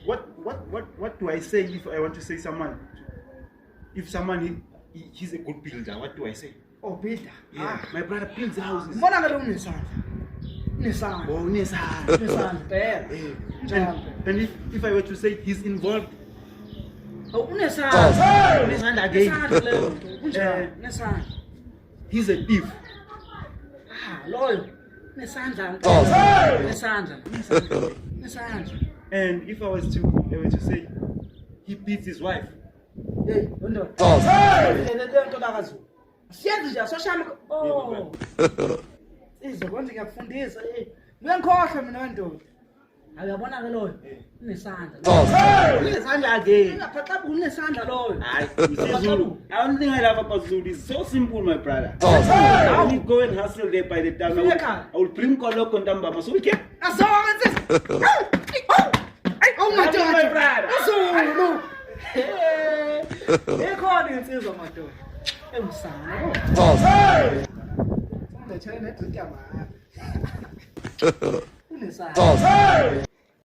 What do I say if I want to say someone? If someone he's a good builder, what do I say? Oh, builder. Yeah, my brother builds houses. Mbona ngalo unesandla. Oh, unesandla. And if I were to say he's involved. Oh, unesandla. Unesandla again. Unesandla. He's a thief. Loyal. Unesandla. Unesandla. And if I were to say he beats his wife. Hey, ndoda. Lento lakaZulu. Siyenza nje asoshama. Oh. Izokwenza ngiyakufundisa. Ngiyangikhohlwa mina ndoda. Uyabona ke loyo? Unesandla. Unesandla again. Ngaphaxa unesandla loyo. Hayi, isiZulu. I don't think I love about Zulu. It's so simple, my brother. We go and hustle there by the time. I will bring Koloko and Dambama. So we can. Oh my God, my brother. Zulu. Ekhona insizwa madoda. Emsana. Ngithele nedrink yama. Unesandla.